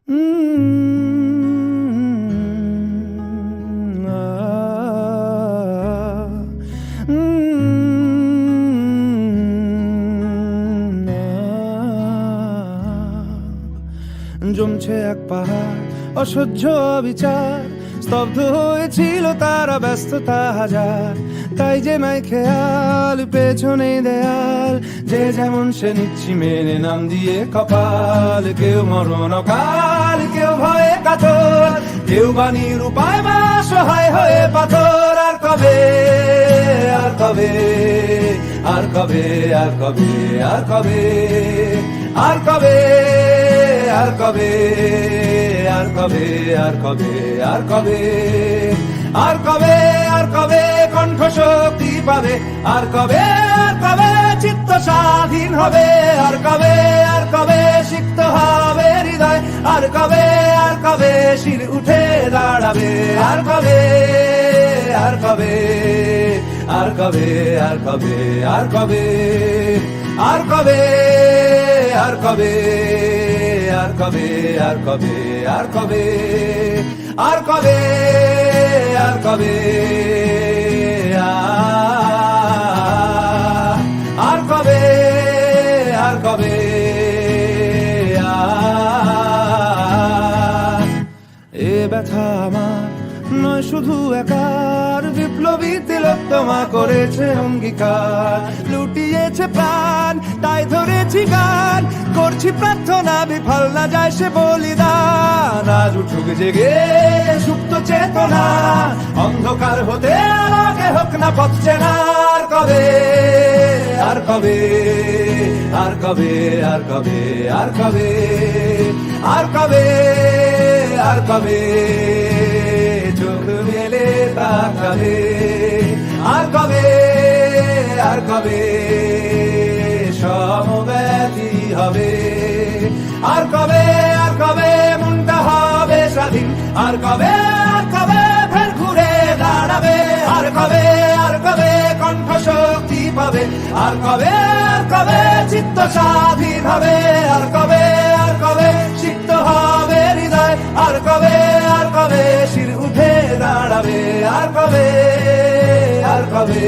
জমছে এক পাহাড় অসহ্য বিচার, স্তব্ধ হয়েছিল তারা ব্যস্ততা হাজার। তাই যে নাই খেয়াল পেছনে দেয়াল, যে যেমন সে নিচ্ছি মেনে নাম দিয়ে কপাল। কেউ মরণ অকাল, কেউ ভয়ে কাতর, কেউ বাণীর উপায় বা সহায় হয়ে পাথর। আর কবে, আর কবে, আর কবে, আর কবে, আর কবে, আর কবে, আর কবে, আর কবে, আর কবে, আর কবে, আর কবে, আর কবে কণ্ঠ শক্তি পাবে? আর কবে, আর কবে চিত্ত স্বাধীন হবে? আর কবে, আর কবে সিক্ত হবে হৃদয়? আর কবে, আর কবে শির উঠে দাঁড়াবে? আর কবে, আর কবে, আর কবে, আর কবে, আর কবে, আর কবে, আর কবে, আর কবে, আর কবে, আর কবে, আর কবে, আর কবে, আর কবে, আর কবে, এ ব্যথা আমার নয় শুধু একার, বিপ্লবী তিলোত্তমা করেছে অঙ্গীকার। লুটিয়েছে প্রাণ তাই ধরেছি গান, করছি প্রার্থনা বিফল না যায় সে বলিদান। আজ উঠুক জেগে সুপ্ত চেতনা, অন্ধকার হতে আলোকে হোক না পথ চেনা। আর কবে, আর কবে, আর কবে, আর কবে, আর কবে, আর কবে, আর কবে চোখ মেলে তাকাবে? আর কবে, আর কবে সমব্যথী হবে? আর কবে, আর কবে মনটা হবে স্বাধীন? আর কবে, আর কবে ফের ঘুরে দাঁড়াবে? আর কবে, আর কবে কণ্ঠ শক্তি পাবে? আর কবে, আর কবে চিত্ত স্বাধীন হবে? আর কবে, আর কবে সিক্ত হবে হৃদয়? আর কবে, আর কবে শির উঠে দাঁড়াবে? আর কবে, আর কবে।